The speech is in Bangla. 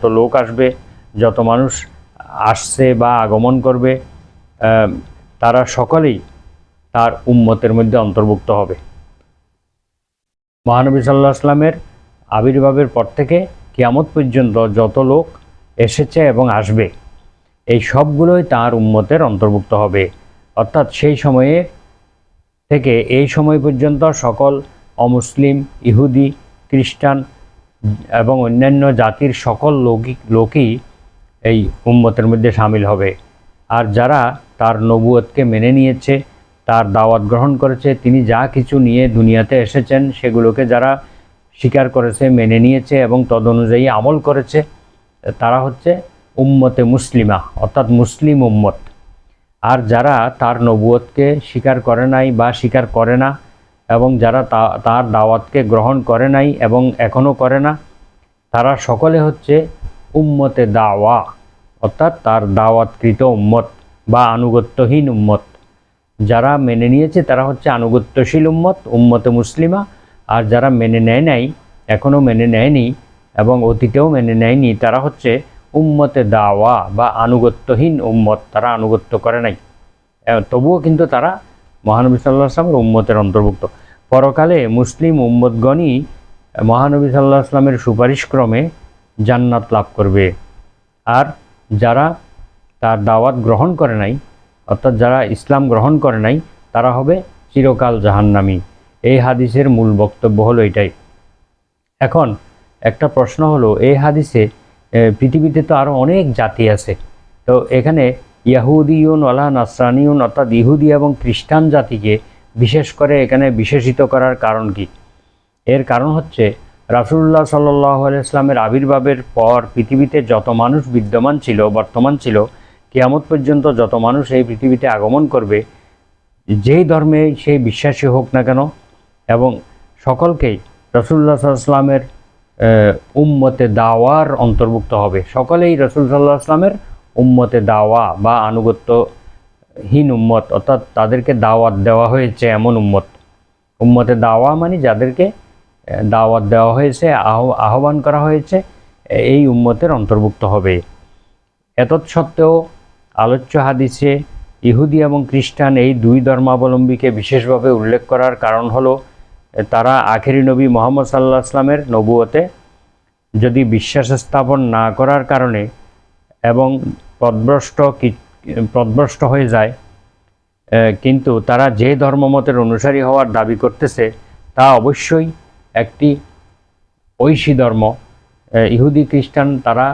যত লোক আসবে, যত মানুষ আসছে বা আগমন করবে, তারা সকলেই তার উম্মতের মধ্যে অন্তর্ভুক্ত হবে। মহানবী সাল্লাল্লাহু আলাইহি ওয়াসাল্লামের আবির্ভাবের পর থেকে কিয়ামত পর্যন্ত যত লোক এসেছে এবং আসবে, এই সবগুলোই তার উম্মতের অন্তর্ভুক্ত হবে। অর্থাৎ সেই সময়ে থেকে এই সময় পর্যন্ত সকল অমুসলিম, ইহুদি, খ্রিস্টান এবং অন্যান্য জাতির সকল লোকই এই উম্মতের মধ্যে শামিল হবে। আর যারা তার নবুয়তকে মেনে নিয়েছে, তার দাওয়াত গ্রহণ করেছে, তিনি যা কিছু নিয়ে দুনিয়াতে এসেছেন সেগুলোকে যারা স্বীকার করেছে, মেনে নিয়েছে এবং তদনুযায়ী আমল করেছে, তারা হচ্ছে উম্মতে মুসলিমা, অর্থাৎ মুসলিম উম্মত। আর যারা তার নবুয়তকে স্বীকার করে নাই বা স্বীকার করে না, এবং যারা তার দাওয়াতকে গ্রহণ করে নাই এবং এখনও করে না, তারা সকলে হচ্ছে উম্মতে দাওয়া, অর্থাৎ তার দাওয়াতকৃত উম্মত বা আনুগত্যহীন উম্মত। যারা মেনে নিয়েছে তারা হচ্ছে আনুগত্যশীল উম্মত, উম্মতে মুসলিমা। আর যারা মেনে নেয় নাই, এখনও মেনে নেয়নি এবং অতীতেও মেনে নেয়নি, তারা হচ্ছে উম্মতে দাওয়া বা আনুগত্যহীন উম্মত। তারা আনুগত্য করে নাই, তবুও কিন্তু তারা মহানবী সাল্লাল্লাহু আলাইহি ওয়াসাল্লামের উম্মতের অন্তর্ভুক্ত। পরকালে মুসলিম উম্মতগণই মহানবী সাল্লাল্লাহু আলাইহি ওয়াসাল্লামের সুপারিশক্রমে জান্নাত লাভ করবে। আর যারা তার দাওয়াত গ্রহণ করে নাই, অর্থাৎ যারা ইসলাম গ্রহণ করে নাই, তারা হবে চিরকাল জাহান্নামী। এই হাদিসের মূল বক্তব্য হলো এটাই। এখন একটা প্রশ্ন হলো, এই হাদিসে পৃথিবীতে তো আরও অনেক জাতি আছে, তো এখানে ইয়াহুদিউন ওয়ালা নাসরানিউন, অর্থাৎ ইহুদি এবং খ্রিস্টান জাতিকে বিশেষ করে এখানে বিশেষিত করার কারণ কি? এর কারণ হচ্ছে রাসূলুল্লাহ সাল্লাল্লাহু আলাইহি ওয়াসাল্লামের আবির্ভাবের পর পৃথিবীতে যত মানুষ বিদ্যমান ছিল, বর্তমান ছিল, কিয়ামত পর্যন্ত যত মানুষ এই পৃথিবীতে আগমন করবে, যেই ধর্মে সেই বিশ্বাসী হোক না কেন, এবং সকলকেই রাসূলুল্লাহ সাল্লাল্লাহু আলাইহি ওয়াসাল্লামের উম্মতে দাওয়ার অন্তর্ভুক্ত হবে। সকলেই রাসূল সাল্লাল্লাহু আলাইহি ওয়াসাল্লামের উম্মতে দাওয়া বা আনুগত্যহীন উম্মত, অর্থাৎ তাদেরকে দাওয়াত দেওয়া হয়েছে এমন উম্মত। উম্মতে দাওয়া মানে যাদেরকে দাওয়াত দেওয়া হয়েছে, আহ্বান করা হয়েছে, এই উম্মতের অন্তর্ভুক্ত হবে। এতৎসত্ত্বেও আলোচ্য হাদিসে ইহুদি এবং খ্রিস্টান এই দুই ধর্মাবলম্বীকে বিশেষভাবে উল্লেখ করার কারণ হলো, তারা আখেরি নবী মুহাম্মদ সাল্লাল্লাহু আলাইহি ওয়াসাল্লামের নবুয়তে যদি বিশ্বাস স্থাপন না করার কারণে এবং পথভ্রষ্ট হয়ে যায়, কিন্তু তারা যে ধর্মমতের অনুসারী হওয়ার দাবি করতেছে তা অবশ্যই একটি ঐশী ধর্ম। ইহুদি খ্রিস্টান তারা